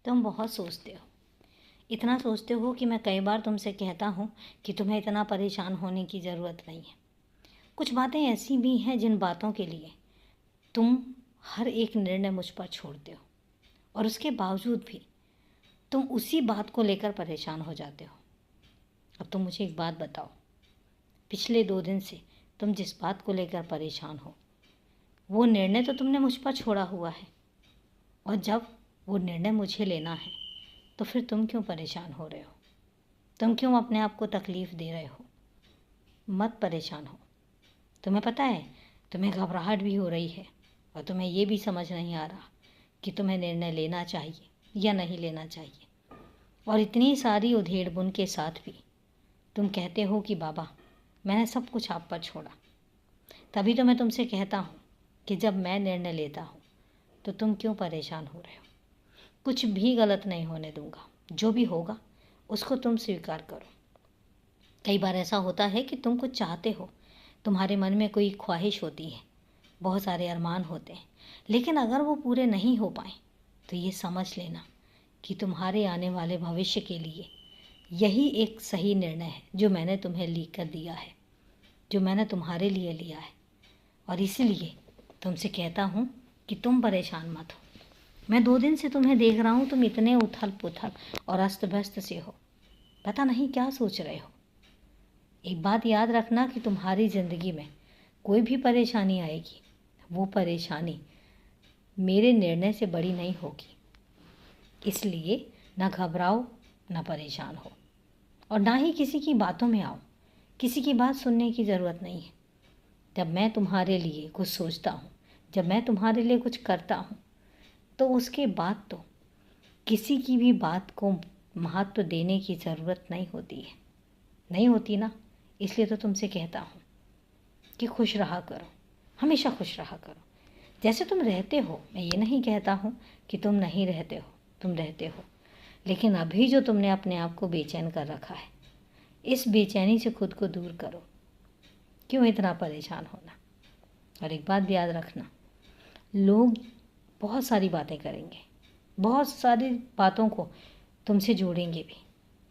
तुम बहुत सोचते हो, इतना सोचते हो कि मैं कई बार तुमसे कहता हूँ कि तुम्हें इतना परेशान होने की ज़रूरत नहीं है। कुछ बातें ऐसी भी हैं जिन बातों के लिए तुम हर एक निर्णय मुझ पर छोड़ते हो और उसके बावजूद भी तुम उसी बात को लेकर परेशान हो जाते हो। अब तुम मुझे एक बात बताओ, पिछले 2 दिन से तुम जिस बात को लेकर परेशान हो वो निर्णय तो तुमने मुझ पर छोड़ा हुआ है, और जब वो निर्णय मुझे लेना है तो फिर तुम क्यों परेशान हो रहे हो? तुम क्यों अपने आप को तकलीफ़ दे रहे हो? मत परेशान हो। तुम्हें पता है, तुम्हें घबराहट भी हो रही है और तुम्हें ये भी समझ नहीं आ रहा कि तुम्हें निर्णय लेना चाहिए या नहीं लेना चाहिए। और इतनी सारी उधेड़-बुन के साथ भी तुम कहते हो कि बाबा, मैंने सब कुछ आप पर छोड़ा। तभी तो मैं तुमसे कहता हूँ कि जब मैं निर्णय लेता हूँ तो तुम क्यों परेशान हो रहे हो? कुछ भी गलत नहीं होने दूंगा। जो भी होगा उसको तुम स्वीकार करो। कई बार ऐसा होता है कि तुम कुछ चाहते हो, तुम्हारे मन में कोई ख्वाहिश होती है, बहुत सारे अरमान होते हैं, लेकिन अगर वो पूरे नहीं हो पाए तो ये समझ लेना कि तुम्हारे आने वाले भविष्य के लिए यही एक सही निर्णय है जो मैंने तुम्हें लिख कर दिया है, जो मैंने तुम्हारे लिए लिया है। और इसीलिए तुमसे कहता हूँ कि तुम परेशान मत हो। मैं 2 दिन से तुम्हें देख रहा हूँ, तुम इतने उथल पुथल और अस्त व्यस्त से हो, पता नहीं क्या सोच रहे हो। एक बात याद रखना कि तुम्हारी ज़िंदगी में कोई भी परेशानी आएगी, वो परेशानी मेरे निर्णय से बड़ी नहीं होगी। इसलिए ना घबराओ, ना परेशान हो, और ना ही किसी की बातों में आओ। किसी की बात सुनने की ज़रूरत नहीं है। जब मैं तुम्हारे लिए कुछ सोचता हूँ, जब मैं तुम्हारे लिए कुछ करता हूँ, तो उसके बाद तो किसी की भी बात को महत्व देने की ज़रूरत नहीं होती है। नहीं होती ना, इसलिए तो तुमसे कहता हूँ कि खुश रहा करो, हमेशा खुश रहा करो जैसे तुम रहते हो। मैं ये नहीं कहता हूँ कि तुम नहीं रहते हो, तुम रहते हो, लेकिन अभी जो तुमने अपने आप को बेचैन कर रखा है, इस बेचैनी से खुद को दूर करो। क्यों इतना परेशान होना? और एक बात भी याद रखना, लोग बहुत सारी बातें करेंगे, बहुत सारी बातों को तुमसे जोड़ेंगे भी,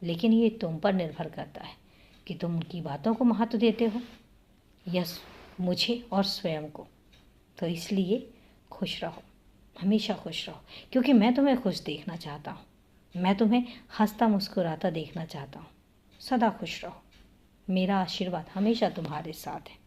लेकिन ये तुम पर निर्भर करता है कि तुम उनकी बातों को महत्व देते हो या मुझे और स्वयं को। तो इसलिए खुश रहो, हमेशा खुश रहो, क्योंकि मैं तुम्हें खुश देखना चाहता हूँ। मैं तुम्हें हंसता मुस्कुराता देखना चाहता हूँ। सदा खुश रहो। मेरा आशीर्वाद हमेशा तुम्हारे साथ है।